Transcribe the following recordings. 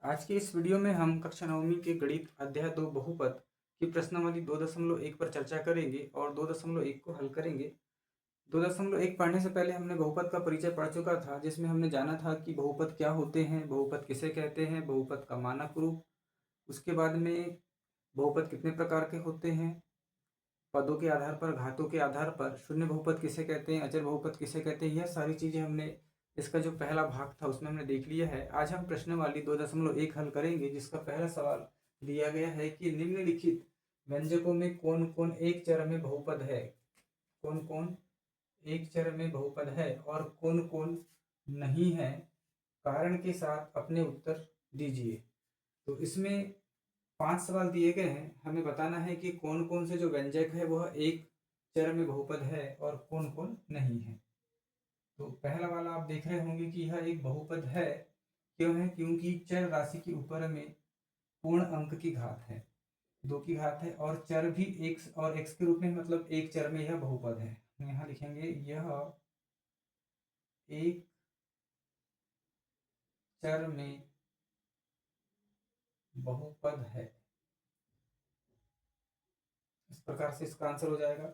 आज की इस वीडियो में हम कक्षा नवमी के गणित अध्याय 2 बहुपद की प्रश्नावली 2.1 पर चर्चा करेंगे और 2.1 को हल करेंगे। 2.1 पढ़ने से पहले हमने बहुपद का परिचय पढ़ चुका था, जिसमें हमने जाना था कि बहुपद क्या होते हैं, बहुपद किसे कहते हैं, बहुपद का मानक रूप, उसके बाद में बहुपद कितने प्रकार के होते हैं, पदों के आधार पर, घातों के आधार पर, शून्य बहुपद किसे कहते हैं, अचर बहुपद किसे कहते हैं। यह सारी चीज़ें हमने इसका जो पहला भाग था उसमें हमने देख लिया है। आज हम प्रश्नावली 2.1 हल करेंगे, जिसका पहला सवाल दिया गया है कि निम्नलिखित व्यंजकों में कौन कौन एक चर में बहुपद है। कौन कौन एक चर में बहुपद है और कौन कौन नहीं है, कारण के साथ अपने उत्तर दीजिए। तो इसमें 5 सवाल दिए गए हैं, हमें बताना है कि कौन कौन से जो व्यंजक है वह एक चर में बहुपद है और कौन कौन नहीं है। तो पहला वाला आप देख रहे होंगे कि यह एक बहुपद है। क्यों है? क्योंकि चर राशि के ऊपर में पूर्ण अंक की घात है, 2 की घात है, और चर भी x और x के रूप में, मतलब एक चर में यह बहुपद है। यहाँ लिखेंगे यह एक चर में बहुपद है। इस प्रकार से इसका आंसर हो जाएगा।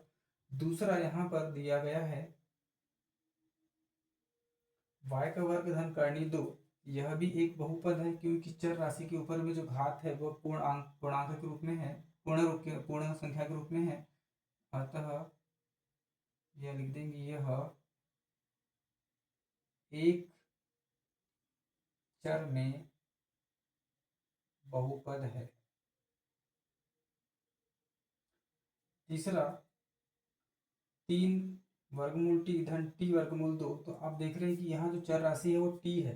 दूसरा यहाँ पर दिया गया है y का वर्ग धन करनी 2। यह भी एक बहुपद है, क्योंकि चर राशि के ऊपर में जो घात है वह पूर्णांक के रूप में है, पूर्ण संख्या के रूप में है। अतः यह लिख देंगे यह एक चर में बहुपद है। तीसरा 3 वर्गमूल टी धन टी वर्गमूल 2। तो आप देख रहे हैं कि यहाँ जो चर राशि है वो टी है,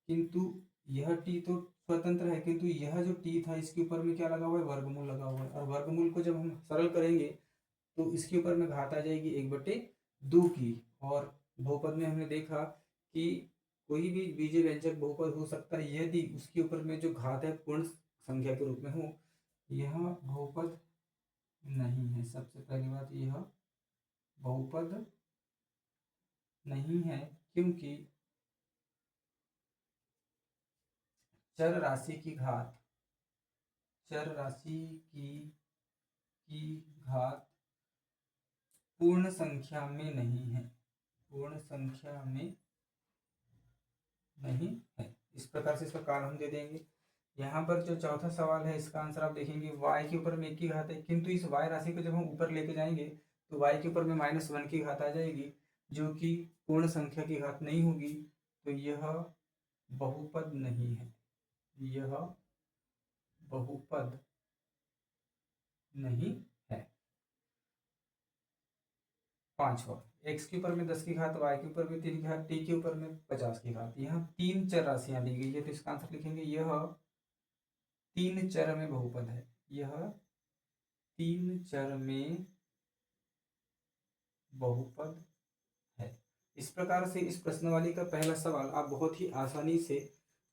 किंतु यह टी तो स्वतंत्र है, किंतु यह जो टी था इसके ऊपर में क्या लगा हुआ है? वर्गमूल लगा हुआ है। और वर्गमूल को जब हम सरल करेंगे तो इसके ऊपर में घात आ जाएगी 1/2 की। और बहुपद में हमने देखा कि कोई भी बीजीय व्यंजक बहुपद हो सकता है यदि उसके ऊपर में जो घात है पूर्ण संख्या के रूप में हो। यह बहुपद नहीं है। सबसे पहली बात, यह बहुपद नहीं है क्योंकि चर राशि की घात, चर राशि की घात पूर्ण संख्या में नहीं है, पूर्ण संख्या में नहीं है। इस प्रकार से इसका कारण हम दे देंगे। यहाँ पर जो चौथा सवाल है इसका आंसर आप देखेंगे y के ऊपर में 1 की घात है, किंतु इस y राशि को जब हम ऊपर लेके जाएंगे तो y के ऊपर में -1 की घात आ जाएगी, जो कि पूर्ण संख्या की घात नहीं होगी। तो यह बहुपद नहीं है, यह बहुपद नहीं है। पांचवा, x के ऊपर में 10 की घात, y के ऊपर में 3 की घात, t के ऊपर में 50 की घात। यहाँ 3 चर राशियां दी गई है, तो इसका आंसर लिखेंगे यह 3 चर में बहुपद है। यह 3 चर में बहुपद है। इस प्रकार से इस प्रश्नावली का पहला सवाल आप बहुत ही आसानी से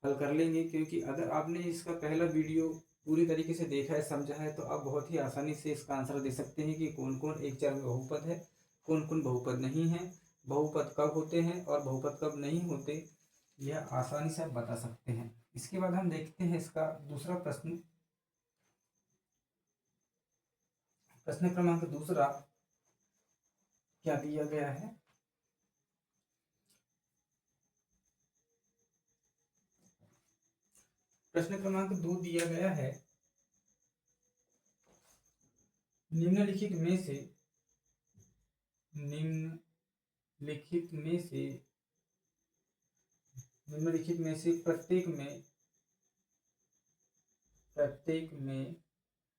हल कर लेंगे, क्योंकि अगर आपने इसका पहला वीडियो पूरी तरीके से देखा है, समझा है, तो आप बहुत ही आसानी से इसका आंसर दे सकते हैं कि कौन कौन एक चर में बहुपद है, कौन कौन बहुपद नहीं है, बहुपद कब होते हैं और बहुपद कब नहीं होते, यह आसानी से आप बता सकते हैं। इसके बाद हम देखते हैं इसका दूसरा प्रश्न। प्रश्न क्रमांक दूसरा क्या दिया गया है? प्रश्न क्रमांक 2 दिया गया है, निम्नलिखित में से प्रत्येक में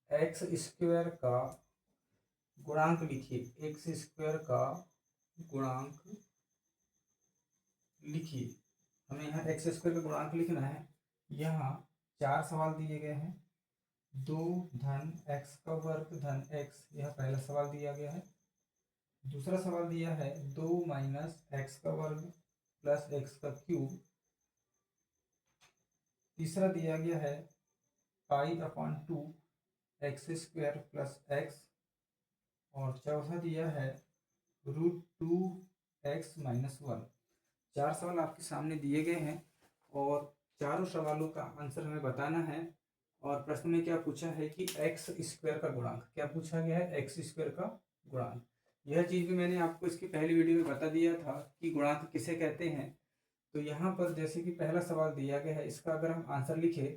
एक्स स्क्वायर का गुणांक लिखिए। एक्स स्क्वायर का गुणांक लिखिए। हमें यहाँ एक्स स्क्वायर का गुणांक लिखना है। यहाँ 4 सवाल दिए गए हैं। 2 धन एक्स का वर्ग धन एक्स, यह पहला सवाल दिया गया है। दूसरा सवाल दिया है 2 माइनस एक्स का वर्ग प्लस एक्स का क्यूब। तीसरा दिया गया है π/2 एक्स स्क्वायर प्लस एक्स। और चौथा दिया है √2x - 1। 4 सवाल आपके सामने दिए गए हैं और चारों सवालों का आंसर हमें बताना है। और प्रश्न में क्या पूछा है कि एक्स स्क्वायर का गुणांक, क्या पूछा गया है, एक्स स्क्वायर का गुणांक। यह चीज़ भी मैंने आपको इसकी पहली वीडियो में बता दिया था कि गुणांक किसे कहते हैं। तो यहाँ पर जैसे कि पहला सवाल दिया गया है, इसका अगर हम आंसर लिखे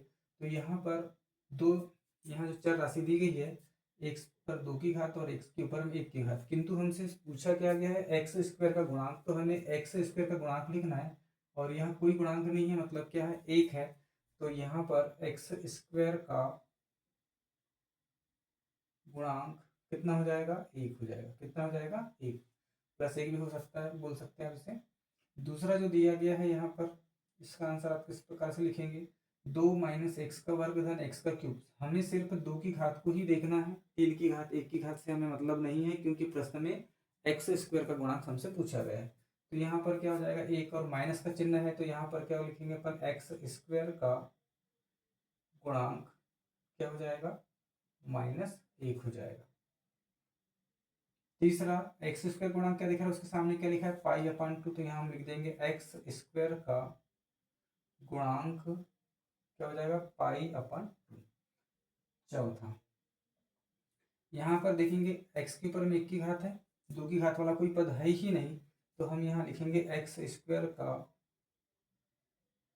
तो यहाँ पर दो, यहाँ जो चर राशि दी गई है, एक्स पर 2 की घात और एक्स के ऊपर में 1 की घात, किंतु हमसे पूछा क्या गया है एक्स स्क्वायर का गुणांक, तो हमें एक्स स्क्वायर का गुणांक लिखना है। और यहाँ कोई गुणांक नहीं है, मतलब क्या है, 1 है। तो यहाँ पर एक्स स्क्वायर का गुणांक कितना हो जाएगा, 1 हो जाएगा। कितना हो जाएगा, 1 प्लस 1 भी हो सकता है, बोल सकते हैं आप इसे। दूसरा जो दिया गया है यहाँ पर, इसका आंसर आप किस प्रकार से लिखेंगे, 2 माइनस एक्स का वर्ग धन एक्स का क्यूब। हमें सिर्फ 2 की घात को ही देखना है, 3 की घात 1 की घात से हमें मतलब नहीं है, क्योंकि प्रश्न में एक्स स्क्वायर का गुणांक हमसे पूछा गया है। तो यहाँ पर क्या हो जाएगा, 1 और माइनस का चिन्ह है, तो यहाँ पर क्या लिखेंगे अपन, एक्स स्क्वायर का गुणांक क्या हो जाएगा, -1 हो जाएगा। तीसरा, एक्स स्क्वायर गुणांक क्या दिखा रहा है, उसके सामने क्या लिखा है, पाई/2, तो यहाँ हम लिख देंगे एक्स स्क्वायर का गुणांक क्या हो जाएगा, पाई/2। चौथा, यहाँ पर देखेंगे एक्स के ऊपर में 1 की घात है, 2 की घात वाला कोई पद है ही नहीं, तो हम यहाँ लिखेंगे एक्स स्क्वायर का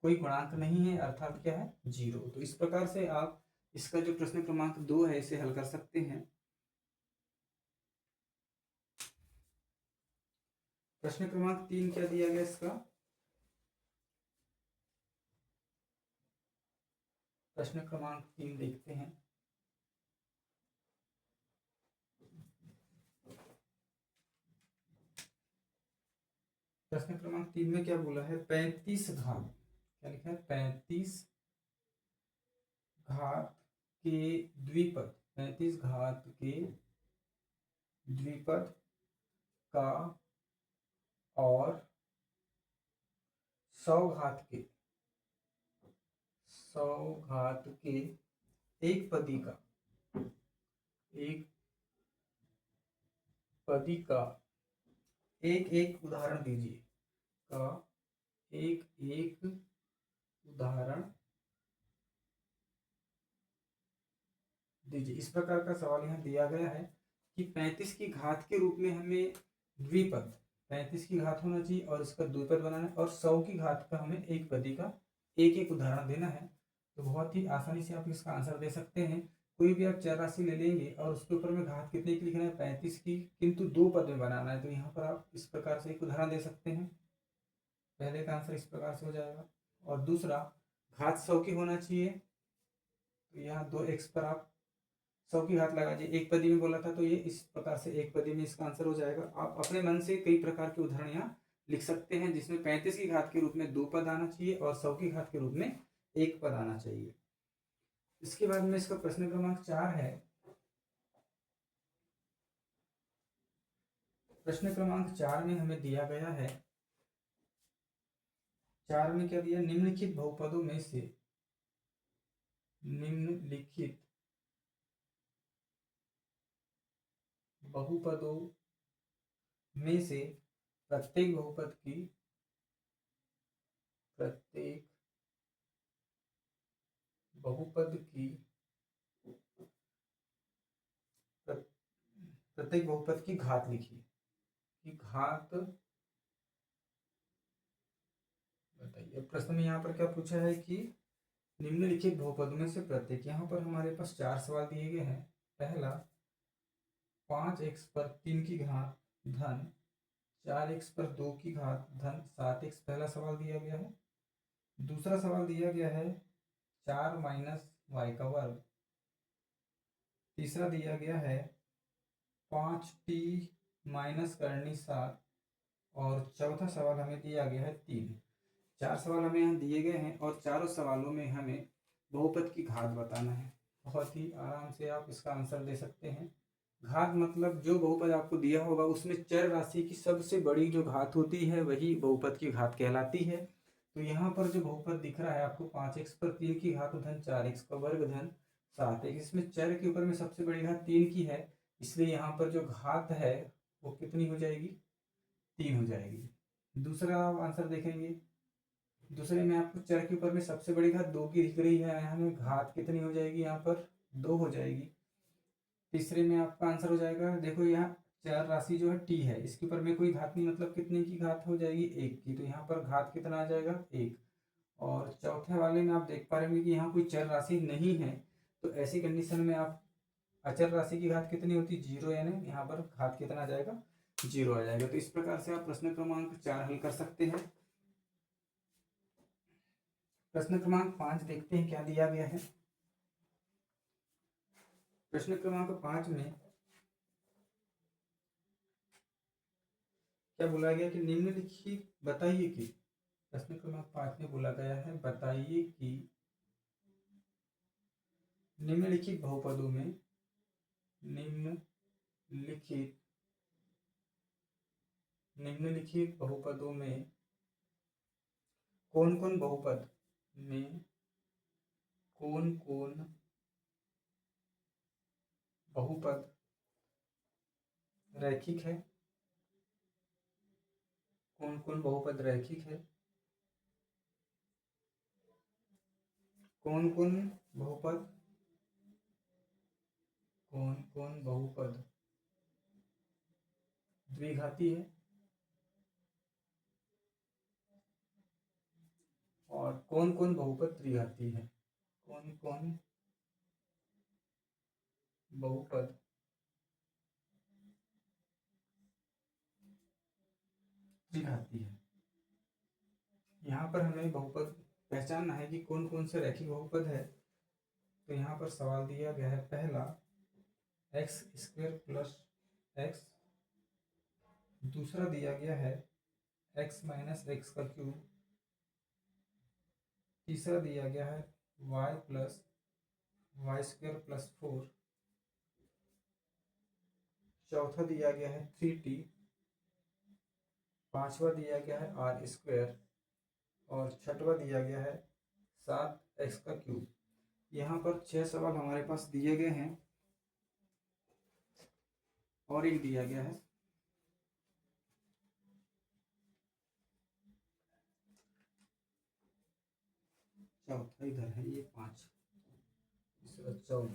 कोई गुणांक नहीं है, अर्थात क्या है, 0। तो इस प्रकार से आप इसका जो प्रश्न क्रमांक 2 है इसे हल कर सकते हैं। प्रश्न क्रमांक 3 क्या दिया गया इसका, प्रश्न क्रमांक 3 देखते हैं। प्रश्न क्रमांक 3 में क्या बोला है, 35 घात, क्या लिखा है, 35 घात के द्विपद, 35 घात के द्विपद का और 100 घात के, 100 घात के एक पदी का, एक पदी का एक एक उदाहरण दीजिए, का एक एक उदाहरण दीजिए। इस प्रकार का सवाल यहाँ दिया गया है कि 35 की घात के रूप में हमें द्विपद, 35 की घात होना चाहिए और इसका द्विपद बनाना है, और 100 की घात का हमें एक पदी का एक एक उदाहरण देना है। तो बहुत ही आसानी से आप इसका आंसर दे सकते हैं। कोई भी आप चर राशि ले लेंगे और उसके ऊपर में घात कितने की लिखना है, 35 की, किंतु 2 पद में बनाना है, तो यहाँ पर आप इस प्रकार से एक उदाहरण दे सकते हैं। पहले का आंसर इस प्रकार से हो जाएगा। और दूसरा, घात 100 की होना चाहिए, तो यहाँ 2x पर आप 100 की घात लगा दीजिए, एक पदी में बोला था तो ये इस प्रकार से एक पदी में इसका आंसर हो जाएगा। आप अपने मन से कई प्रकार के उदाहरण यहाँ लिख सकते हैं, जिसमें 35 की घात के रूप में 2 पद आना चाहिए और 100 की घात के रूप में 1 पद आना चाहिए। इसके बाद में इसका प्रश्न क्रमांक 4 है। प्रश्न क्रमांक 4 में हमें दिया गया है, 4 में क्या दिया, निम्नलिखित बहुपदों में से, निम्नलिखित बहुपदों में से प्रत्येक बहुपद की, प्रत्येक बहुपद की, प्रत्येक बहुपद की घात लिखिए, कि घात बताइए। प्रश्न में यहाँ पर क्या पूछा है कि निम्नलिखित बहुपदों में से प्रत्येक, यहाँ पर हमारे पास 4 सवाल दिए गए हैं। पहला, 5x पर 3 की घात धन 4x पर 2 की घात धन 7x, पहला सवाल दिया गया है। दूसरा सवाल दिया गया है 4 माइनस वाई का वर्ग। तीसरा दिया गया है 5t माइनस करनी 7, और चौथा सवाल हमें दिया गया है 3। 4 सवाल हमें यहाँ दिए गए हैं और चारों सवालों में हमें बहुपद की घात बताना है। बहुत ही आराम से आप इसका आंसर दे सकते हैं। घात मतलब जो बहुपद आपको दिया होगा उसमें चर राशि की सबसे बड़ी जो घात होती है वही बहुपद की घात कहलाती है। तो यहाँ पर जो बहुपद दिख रहा है आपको, 5x पर 3 की घात धन 4x का वर्ग धन 7x, इसमें चर के ऊपर में सबसे बड़ी घात 3 की है, इसलिए यहाँ पर जो घात है वो कितनी हो जाएगी, 3 हो जाएगी। दूसरा आप आंसर देखेंगे, दूसरे में आपको चर के ऊपर में सबसे बड़ी घात 2 की दिख रही है, यहाँ में घात कितनी हो जाएगी, यहाँ पर 2 हो जाएगी। तीसरे में आपका आंसर हो जाएगा, देखो यहाँ चर राशि जो है टी है, इसके ऊपर में कोई घात नहीं, मतलब कितने की घात हो जाएगी, 1 की, तो यहाँ पर घात कितना आ जाएगा, 1। और चौथे वाले में आप देख पा रहे होंगे कि यहाँ कोई चर राशि नहीं है, तो ऐसी कंडीशन में आप अचर राशि की घात कितनी होती है, 0, यानी यहाँ पर घात कितना आ जाएगा, 0 आ जाएगा। तो इस प्रकार से आप प्रश्न क्रमांक 4 हल कर सकते हैं। प्रश्न क्रमांक 5 देखते हैं क्या दिया गया है। प्रश्न क्रमांक 5 में क्या बोला गया कि निम्नलिखित बताइए कि, प्रश्न क्रमांक 5 में बोला गया है बताइए कि निम्नलिखित बहुपदों में निम्नलिखित बहुपदों में कौन कौन बहुपद में कौन कौन बहुपद रैखिक है, कौन कौन बहुपद रैखिक है, कौन कौन बहुपद द्विघाती है, और कौन कौन बहुपद त्रिघाती है, कौन कौन बहुपद त्रिघाती है। यहाँ पर हमें बहुपद पहचानना है कि कौन कौन से रैखिक बहुपद है। तो यहाँ पर सवाल दिया गया है, पहला x² प्लस x, दूसरा दिया गया है x माइनस एक्स का क्यूब, तीसरा दिया गया है y प्लस y² प्लस 4, चौथा दिया गया है 3t, पांचवा दिया गया है r², और छठवा दिया गया है 7x का क्यूब। यहाँ पर 6 सवाल हमारे पास दिए गए हैं, और एक दिया गया है चौथा, इधर है ये 5, तीसरा 14,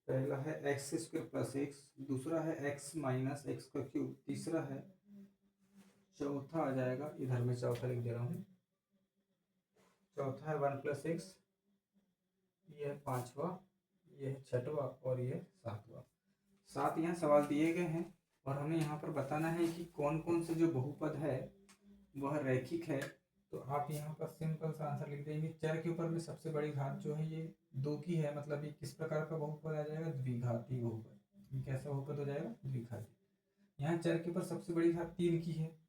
पहला है x² प्लस एक्स, दूसरा है x माइनस एक्स का क्यूब, तीसरा है, चौथा आ जाएगा, इधर में चौथा लिख दे रहा हूँ, चौथा है 1 प्लस एक्स, ये है पांचवा, ये है छठवा, और ये सातवा। 7 यहाँ सवाल दिए गए हैं, और हमें यहाँ पर बताना है कि कौन कौन से जो बहुपद है वह रैखिक है। तो आप यहाँ पर सिंपल सा आंसर लिख देंगे, चर के ऊपर में सबसे बड़ी घात जो है ये 2 की है, मतलब ये किस प्रकार का बहुपद आ जाएगा, द्विघाती बहुपद। ये कैसा बहुपद हो जाएगा, द्विघाती। यहाँ चर के ऊपर सबसे बड़ी घात 3 की है,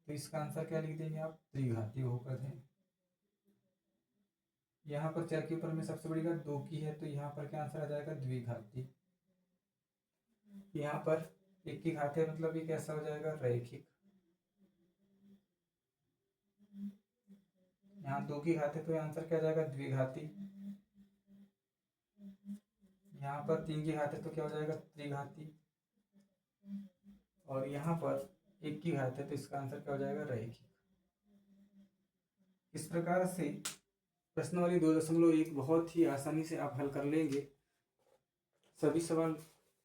तो इसका आंसर क्या लिख देंगे आप, त्रिघाती बहुपद है। यहाँ पर चर के ऊपर में सबसे बड़ी घात 2 की है, तो यहाँ पर क्या आंसर आ जाएगा, द्विघाती। यहाँ पर 1 की घात है, मतलब ये कैसा हो जाएगा, रैखिक। यहाँ 2 की घात है, तो आंसर क्या आ जाएगा, द्विघाती। यहाँ पर 3 की घात है, तो क्या हो जाएगा, त्रिघाती। और यहाँ पर 1 की घात है, तो इसका आंसर क्या हो जाएगा, रैखिक। इस प्रकार से प्रश्नावली 2.1 बहुत ही आसानी से आप हल कर लेंगे। सभी सवाल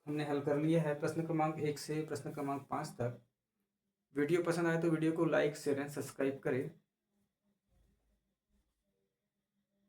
हमने हल कर लिया है, प्रश्न क्रमांक 1 से प्रश्न क्रमांक 5 तक। वीडियो पसंद आए तो वीडियो को लाइक, शेयर एंड सब्सक्राइब करें।